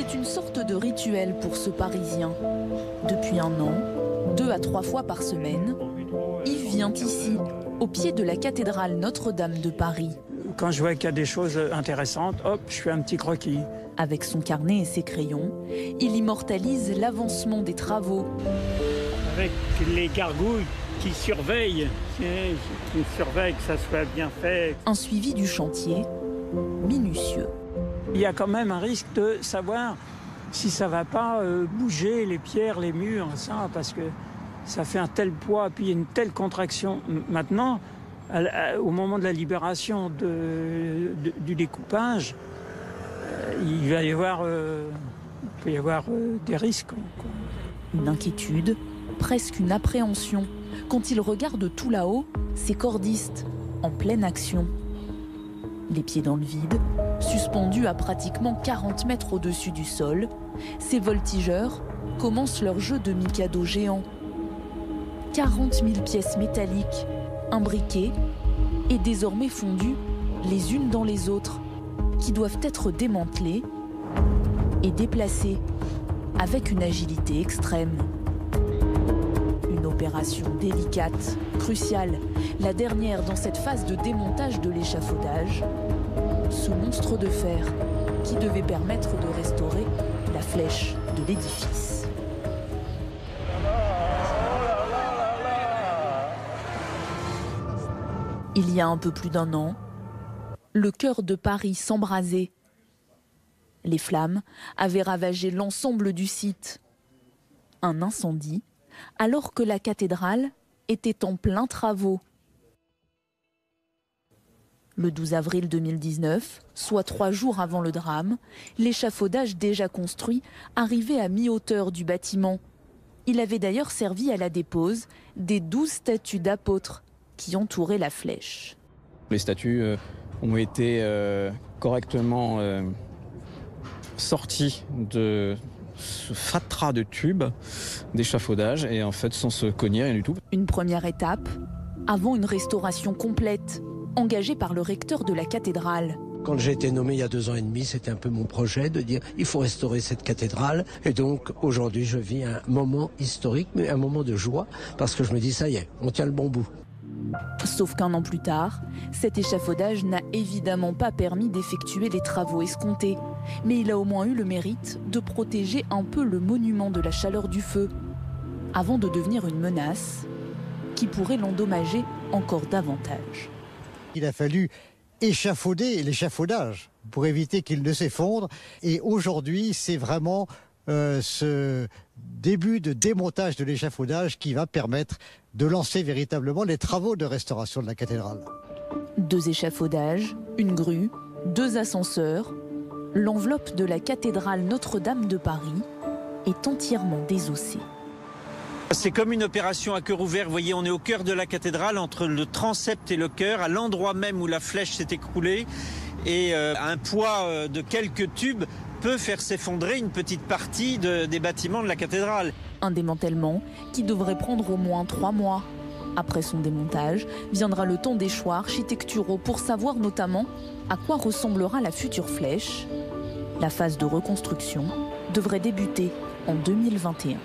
C'est une sorte de rituel pour ce Parisien. Depuis un an, 2 à 3 fois par semaine, Yves vient ici, au pied de la cathédrale Notre-Dame de Paris. Quand je vois qu'il y a des choses intéressantes, hop, je fais un petit croquis. Avec son carnet et ses crayons, il immortalise l'avancement des travaux. Avec les gargouilles qui surveillent que ça soit bien fait. Un suivi du chantier minutieux. Il y a quand même un risque de savoir si ça ne va pas bouger les pierres, les murs, ça, parce que ça fait un tel poids, puis une telle contraction. Maintenant, au moment de la libération du découpage, il peut y avoir des risques. Une inquiétude, presque une appréhension, quand il regarde tout là-haut ces cordistes en pleine action. Les pieds dans le vide, suspendus à pratiquement 40 mètres au-dessus du sol, ces voltigeurs commencent leur jeu de mikado géant. 40 000 pièces métalliques, imbriquées et désormais fondues les unes dans les autres, qui doivent être démantelées et déplacées avec une agilité extrême. Une opération délicate, cruciale, la dernière dans cette phase de démontage de l'échafaudage, ce monstre de fer qui devait permettre de restaurer la flèche de l'édifice. Il y a un peu plus d'un an, le cœur de Paris s'embrasait. Les flammes avaient ravagé l'ensemble du site. Un incendie, alors que la cathédrale était en plein travaux. Le 12 avril 2019, soit 3 jours avant le drame, l'échafaudage déjà construit arrivait à mi-hauteur du bâtiment. Il avait d'ailleurs servi à la dépose des 12 statues d'apôtres qui entouraient la flèche. Les statues ont été correctement sorties de ce fatras de tubes d'échafaudage et en fait sans se cogner, rien du tout. Une première étape avant une restauration complète, engagée par le recteur de la cathédrale. Quand j'ai été nommé il y a 2 ans et demi, c'était un peu mon projet de dire il faut restaurer cette cathédrale. Et donc aujourd'hui je vis un moment historique, mais un moment de joie, parce que je me dis ça y est, on tient le bon bout. Sauf qu'un an plus tard, cet échafaudage n'a évidemment pas permis d'effectuer les travaux escomptés. Mais il a au moins eu le mérite de protéger un peu le monument de la chaleur du feu, avant de devenir une menace qui pourrait l'endommager encore davantage. Il a fallu échafauder l'échafaudage pour éviter qu'il ne s'effondre. Et aujourd'hui, c'est vraiment ce début de démontage de l'échafaudage qui va permettre de lancer véritablement les travaux de restauration de la cathédrale. 2 échafaudages, une grue, 2 ascenseurs. L'enveloppe de la cathédrale Notre-Dame de Paris est entièrement désossée. C'est comme une opération à cœur ouvert. Vous voyez, on est au cœur de la cathédrale, entre le transept et le chœur, à l'endroit même où la flèche s'est écroulée. Et un poids de quelques tubes peut faire s'effondrer une petite partie des bâtiments de la cathédrale. Un démantèlement qui devrait prendre au moins 3 mois. Après son démontage, viendra le temps des choix architecturaux pour savoir notamment à quoi ressemblera la future flèche. La phase de reconstruction devrait débuter en 2021.